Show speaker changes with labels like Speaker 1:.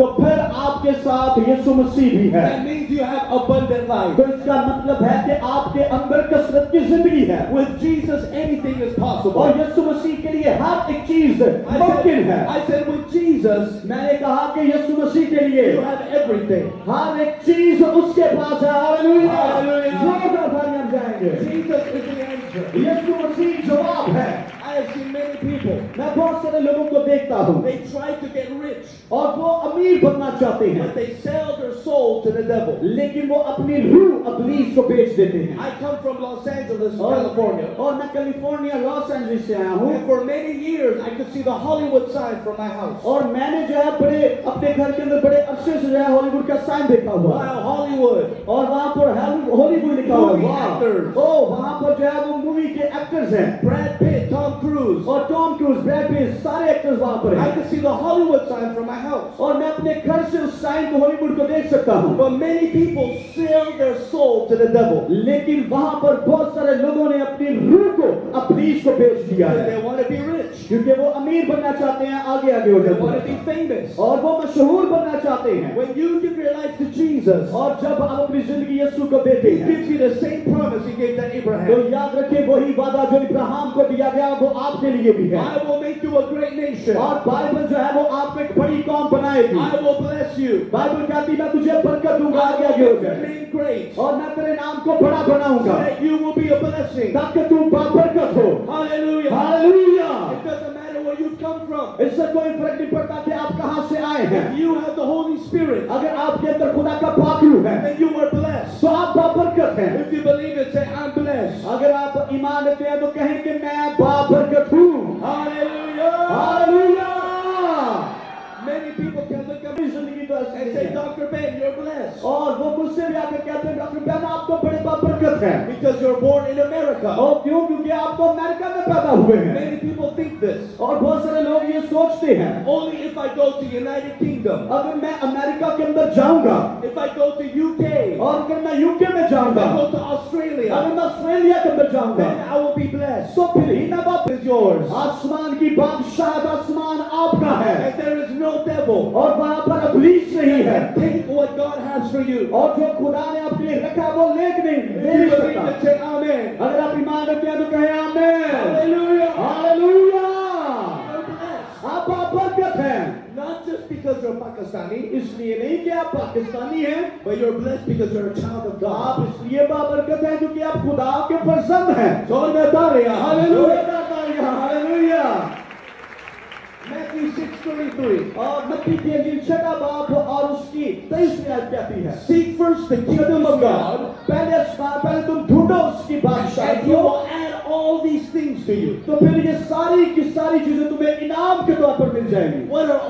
Speaker 1: तो फिर आपके साथ यीशु मसीह भी है।
Speaker 2: That means you have abundant life.
Speaker 1: तो इसका मतलब है कि आपके अंदर कसरत की जिंदगी है।
Speaker 2: With Jesus, anything is possible.
Speaker 1: और यीशु मसीह के लिए हर एक चीज मुमकिन है।
Speaker 2: I said with Jesus,
Speaker 1: मैंने कहा कि यीशु मसीह के लिए
Speaker 2: you have everything.
Speaker 1: हर एक चीज उसके पास है। Hallelujah,
Speaker 2: hallelujah.
Speaker 1: जोरदार तालियां जाएंगे।
Speaker 2: Jesus is the answer.
Speaker 1: यीशु मसीह जवाब है।
Speaker 2: I have seen many people.
Speaker 1: मैं बहुत सारे लोगों को देखता हूँ
Speaker 2: They try to get rich,
Speaker 1: और वो अमीर बनना चाहते हैं,
Speaker 2: but they sell their soul to the devil.
Speaker 1: लेकिन वो अपनी रूह इब्लीस को बेच देते हैं।
Speaker 2: I come from Los Angeles,
Speaker 1: और
Speaker 2: California.
Speaker 1: मैं कैलिफोर्निया लॉस एंजलिस से आया हूँ।
Speaker 2: And for many years, I could see the Hollywood sign from my house.
Speaker 1: और मैंने जो है बड़े अपने घर के अंदर बड़े अरसे से जो है हॉलीवुड का साइन देखा हुआ है।
Speaker 2: Wow, Hollywood.
Speaker 1: और वहाँ पर हॉलीवुड लिखा हुआ
Speaker 2: Movie
Speaker 1: है।
Speaker 2: actors.
Speaker 1: ओ वहाँ पर जो है वो मूवी के एक्टर्स हैं।
Speaker 2: Brad Pitt, Tom Cruise.
Speaker 1: और टॉम क्रूज, ब्रैड पिट, सारे एक्टर्स वहाँ पर
Speaker 2: I
Speaker 1: हैं।
Speaker 2: could see the Hollywood sign from my house.
Speaker 1: और मैं अपने घर से उस साइन को हॉलीवुड को देख सकता हूँ।
Speaker 2: But many people sell their soul to the devil.
Speaker 1: लेकिन वहाँ पर बहुत सारे लोगों ने अपनी रूह को इब्लीस को बेच दिया
Speaker 2: Because
Speaker 1: है,
Speaker 2: they want to be rich.
Speaker 1: क्योंकि वो अमीर बनना चाहते हैं, आगे आगे हो
Speaker 2: They want to
Speaker 1: जाते
Speaker 2: be
Speaker 1: हैं
Speaker 2: famous.
Speaker 1: और वो मशहूर बनना चाहते हैं।
Speaker 2: When you give your life to Jesus,
Speaker 1: और जब आप अपनी जिंदगी यीशु को देते
Speaker 2: He
Speaker 1: हैं
Speaker 2: gives you the same promise He gave to
Speaker 1: तो
Speaker 2: Abraham.
Speaker 1: याद रखिए वही वादा जो इब्राहिम को दिया गया वो आपके लिए भी है।
Speaker 2: I will make you a great nation.
Speaker 1: और बाइबल जो है वो आपको एक बड़ी कौम बनाएगी।
Speaker 2: I will bless you.
Speaker 1: Bible कहती है मैं तुझे बरकत दूंगा,
Speaker 2: I
Speaker 1: आगे
Speaker 2: will
Speaker 1: आगे हो
Speaker 2: make your
Speaker 1: जाए
Speaker 2: name great.
Speaker 1: और मैं तेरे नाम को बड़ा
Speaker 2: So
Speaker 1: बनाऊंगा
Speaker 2: that you will be a blessing.
Speaker 1: ताकि तू बाबरकत हो।
Speaker 2: Hallelujah.
Speaker 1: Hallelujah.
Speaker 2: It doesn't matter where you've come from.
Speaker 1: इससे कोई फर्क नहीं पड़ता कि आप कहां से आए हैं।
Speaker 2: If you have the Holy Spirit,
Speaker 1: अगर आपके अंदर खुदा का पाखरू है
Speaker 2: then you are blessed.
Speaker 1: तो आप बाबरकत हैं।
Speaker 2: If you believe it, say, I'm blessed.
Speaker 1: अगर आप ईमान रखते हैं तो कहें कि मैं बाबरकत हूँ।
Speaker 2: Hallelujah.
Speaker 1: Hallelujah.
Speaker 2: Many people can look at
Speaker 1: मेरी
Speaker 2: me
Speaker 1: जिंदगी तो ऐसी
Speaker 2: and
Speaker 1: नहीं
Speaker 2: say,
Speaker 1: है।
Speaker 2: Dr. Ben, you're blessed.
Speaker 1: और वो मुझसे भी आकर कहते हैं डॉक्टर बेन आप तो बड़े बाबरकत हैं।
Speaker 2: Because you're born in America.
Speaker 1: और क्यों? क्योंकि आप तो अमेरिका में पैदा हुए हैं।
Speaker 2: Many people think this.
Speaker 1: और बहुत सारे लोग ये सोचते हैं
Speaker 2: Only if I go to United Kingdom,
Speaker 1: अगर मैं अमेरिका के अंदर जाऊंगा
Speaker 2: if I go to UK,
Speaker 1: और अगर मैं यूके में
Speaker 2: if
Speaker 1: जाऊंगा,
Speaker 2: I go to Australia,
Speaker 1: अगर मैं ऑस्ट्रेलिया के अंदर जाऊंगा
Speaker 2: then I will be blessed.
Speaker 1: तो फिर ही मैं बाप
Speaker 2: Is yours.
Speaker 1: आसमान की बादशाह आसमान आपका है
Speaker 2: And there is no devil
Speaker 1: और वहां पर इब्लीस नहीं है
Speaker 2: that can take what God has for you.
Speaker 1: और जो खुदा ने आपके लिए रखा वो लेक नहीं
Speaker 2: If
Speaker 1: ले
Speaker 2: you
Speaker 1: नहीं
Speaker 2: believe
Speaker 1: सकता।
Speaker 2: it, say Amen.
Speaker 1: अगर आप ईमान रखते हैं तो कहें आमीन।
Speaker 2: Hallelujah.
Speaker 1: हालेलुया।
Speaker 2: You're blessed.
Speaker 1: आप बाबरकत हैं
Speaker 2: Not just because you're Pakistani,
Speaker 1: इसलिए नहीं कि आप पाकिस्तानी हैं,
Speaker 2: but you're blessed because you're a child of
Speaker 1: आप
Speaker 2: God.
Speaker 1: इसलिए बाबरकत हैं क्योंकि आप खुदा के फर्जंद हैं।
Speaker 2: Hallelujah.
Speaker 1: हालेलुया। हालेलुया।
Speaker 2: Matthew 6:33.
Speaker 1: और मत्ती की इंजील 6 बाब और उसकी 23वीं आयत कहती है
Speaker 2: Seek first the kingdom of God,
Speaker 1: पहले तुम ढूंढो उसकी
Speaker 2: and
Speaker 1: बादशाही
Speaker 2: He
Speaker 1: को
Speaker 2: will add all these things to you.
Speaker 1: तो फिर ये सारी की सारी चीजें तुम्हें इनाम के तौर पर मिल जाएंगी।
Speaker 2: What are